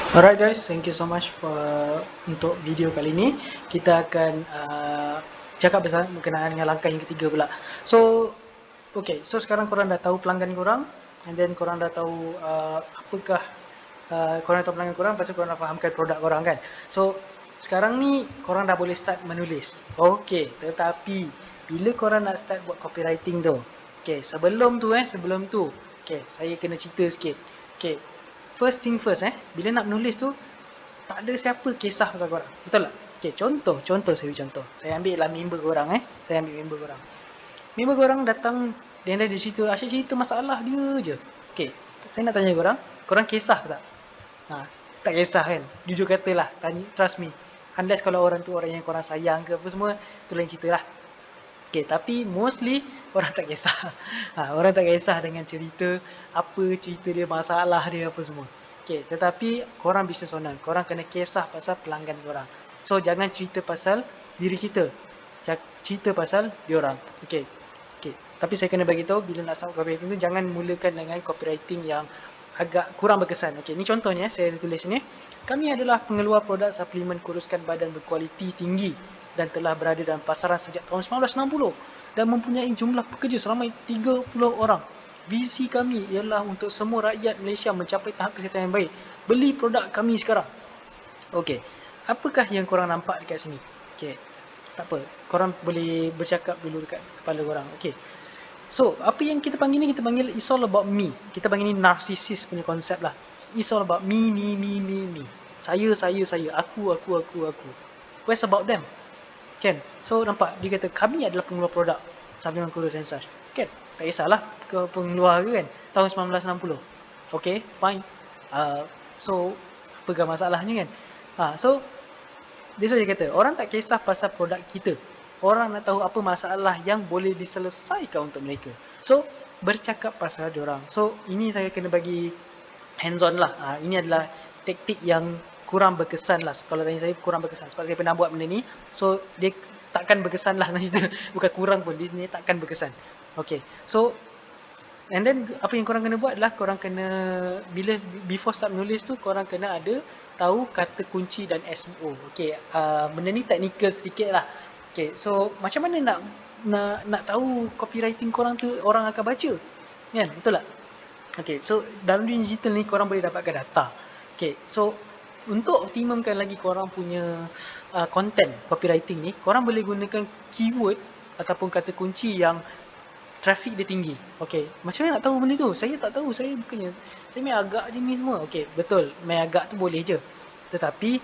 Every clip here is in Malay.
Alright guys, thank you so much for untuk video kali ini. Kita akan cakap berkenaan dengan langkah yang ketiga pula. So, okay, so sekarang korang dah tahu pelanggan korang, and then korang dah tahu apakah korang tahu pelanggan korang, lepas tu korang dah fahamkan produk korang kan. So, sekarang ni korang dah boleh start menulis. Okay, tetapi bila korang nak start buat copywriting tu, okay, sebelum tu, okay, saya kena cerita sikit. Okay, first thing first bila nak menulis tu, tak ada siapa kisah pasal korang. Betul tak? Okay, contoh saya beri contoh. Saya ambil lah member korang Saya ambil member korang. Member korang datang, dia cerita, asyik cerita masalah dia je. Okay, saya nak tanya korang, korang kisah ke tak? Tak kisah kan? Jujur katalah, tanya, trust me. Unless kalau orang tu orang yang korang sayang ke apa semua, tu lain cerita lah. Okay, tapi mostly orang tak kisah. Orang tak kisah dengan cerita, apa cerita dia, masalah dia, apa semua. Okay, tetapi korang business owner, korang kena kisah pasal pelanggan korang. So, jangan cerita pasal diri kita. Cerita pasal diorang. Okay. Okay. Tapi saya kena bagi tahu bila nak start copywriting tu, jangan mulakan dengan copywriting yang agak kurang berkesan. Okay, ni contohnya saya tulis ni. Kami adalah pengeluar produk suplemen kuruskan badan berkualiti tinggi dan telah berada dalam pasaran sejak tahun 1960 dan mempunyai jumlah pekerja seramai 30 orang. Visi kami ialah untuk semua rakyat Malaysia mencapai tahap kesihatan yang baik. Beli produk kami sekarang. Okey. Apakah yang korang nampak dekat sini? Okey. Tak apa. Korang boleh bercakap dulu dekat kepala korang. Okey. So, apa yang kita panggil ni, kita panggil it's all about me. Kita panggil ni narcissist punya konsep lah. It's all about me, me, me, me, me. Saya. Aku. What's about them? Kan? So nampak dia kata kami adalah pengeluar produk supplement kurus and such. Kan? Tak kisahlah ke pengeluar ke kan. Tahun 1960. Okay, fine. So apakah masalahnya kan? So dia dia kata orang tak kisah pasal produk kita. Orang nak tahu apa masalah yang boleh diselesaikan untuk mereka. So bercakap pasal diorang. So ini saya kena bagi hands on lah. Ini adalah taktik yang kurang berkesan lah. Kalau tanya saya kurang berkesan sebab saya pernah buat benda ni. So dia takkan berkesan lah sebenarnya. Bukan kurang pun, dia takkan berkesan. Okay, so and then apa yang korang kena buat adalah korang kena, bila before start menulis tu, korang kena ada tahu kata kunci dan SEO. Okay, benda ni technical sedikit lah. Okay, so macam mana nak tahu copywriting korang tu orang akan baca kan, betul tak? Okay, so dalam dunia digital ni korang boleh dapatkan data. Okay, so untuk optimumkan lagi korang punya content copywriting ni, korang boleh gunakan keyword ataupun kata kunci yang traffic dia tinggi. Okay, macam mana nak tahu benda tu? Saya tak tahu, saya main agak je ni semua. Okay, betul, main agak tu boleh je. Tetapi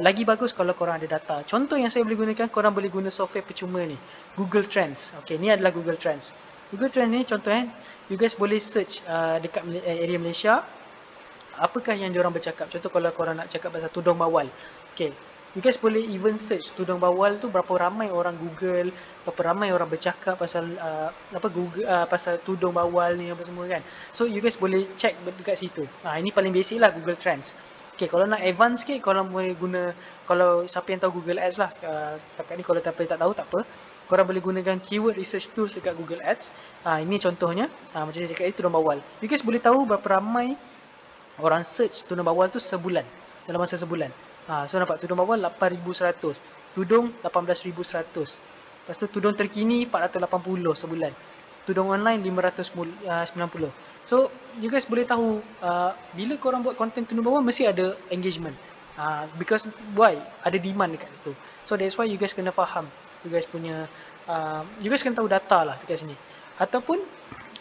lagi bagus kalau korang ada data. Contoh yang saya boleh gunakan, korang boleh guna software percuma ni, Google Trends. Okay, ni adalah Google Trends. Google Trends ni contohnya, you guys boleh search dekat area Malaysia, apakah yang diorang bercakap. Contoh kalau korang nak cakap pasal tudung bawal. Okay, you guys boleh even search tudung bawal tu berapa ramai orang Google, berapa ramai orang bercakap pasal Google pasal tudung bawal ni apa semua kan. So you guys boleh check dekat situ. Ini paling basic lah, Google Trends. Okay, kalau nak advance sikit, korang boleh guna, kalau siapa yang tahu Google Ads lah, setakat ni kalau tak tahu tak apa, korang boleh gunakan keyword research tools dekat Google Ads. Ini contohnya, macam saya cakap ni, tudung bawal. You guys boleh tahu berapa ramai orang search tudung bawal tu sebulan, dalam masa sebulan. So nampak tudung bawal 8,100, tudung 18,100. Lepas tu tudung terkini 480 sebulan. Tudung online 590. So you guys boleh tahu bila korang buat konten tudung bawal mesti ada engagement. Because why? Ada demand dekat situ. So that's why you guys kena faham. You guys punya you guys kena tahu data lah dekat sini. Ataupun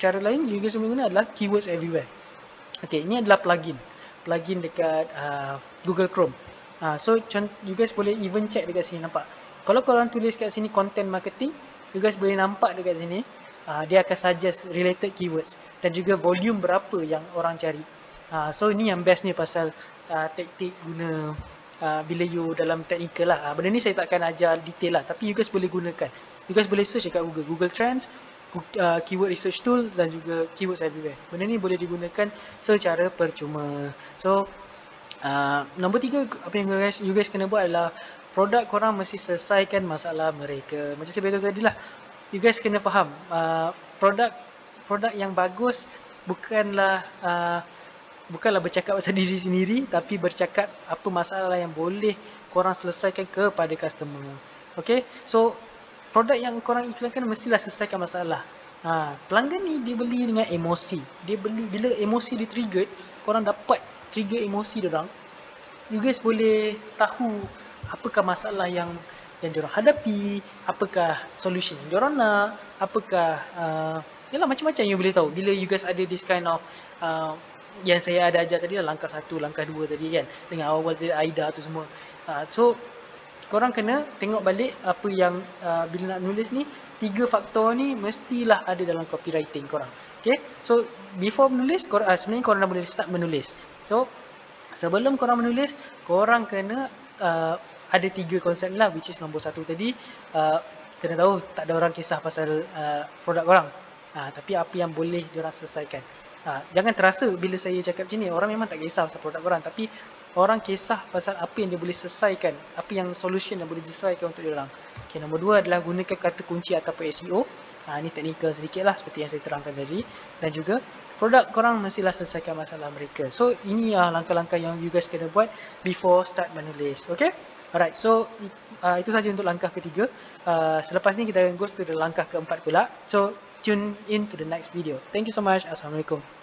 cara lain you guys boleh guna adalah keywords everywhere. Okay, ini adalah plugin dekat Google Chrome. So you guys boleh even check dekat sini, nampak. Kalau korang tulis kat sini content marketing, you guys boleh nampak dekat sini dia akan suggest related keywords dan juga volume berapa yang orang cari. So ini yang best ni pasal taktik guna bila you dalam technical lah. Benda ni saya takkan ajar detail lah, tapi you guys boleh gunakan. You guys boleh search dekat Google Trends, keyword research tool dan juga keywords everywhere. Benda ni boleh digunakan secara percuma. So nombor 3, apa yang you guys kena buat adalah produk korang mesti selesaikan masalah mereka. Macam saya beritahu tadi lah, you guys kena faham produk yang bagus bukanlah bukanlah bercakap pasal diri sendiri, tapi bercakap apa masalah yang boleh korang selesaikan kepada customer. Okay, so produk yang korang iklankan mestilah selesaikan masalah. Pelanggan ni dia beli dengan emosi. Dia beli bila emosi dia triggered, korang dapat trigger emosi diorang. You guys boleh tahu apakah masalah yang diorang hadapi, apakah solution yang diorang nak, apakah yalah macam-macam you boleh tahu bila you guys ada this kind of yang saya ada ajar tadi lah, langkah 1, langkah 2 tadi kan, dengan awal tadi AIDA tu semua. So korang kena tengok balik apa yang bila nak nulis ni, 3 faktor ni mestilah ada dalam copywriting korang. Okay, so before menulis, sebenarnya korang dah boleh start menulis. So sebelum korang menulis, korang kena ada 3 konsep lah, which is nombor 1 tadi, kena tahu tak ada orang kisah pasal produk korang, tapi apa yang boleh diorang selesaikan. Jangan terasa bila saya cakap macam ni, orang memang tak kisah pasal produk korang, tapi orang kisah pasal apa yang dia boleh selesaikan, apa yang solution yang boleh diselesaikan untuk diorang. Okay, nombor 2 adalah gunakan kata kunci ataupun SEO. Ini teknikal sedikit lah seperti yang saya terangkan tadi. Dan juga produk korang mestilah selesaikan masalah mereka. So ini langkah-langkah yang you guys kena buat before start menulis. Okay, alright, so itu saja untuk langkah ketiga. Selepas ni kita akan go to the langkah keempat pula. So tune in to the next video. Thank you so much. Assalamualaikum.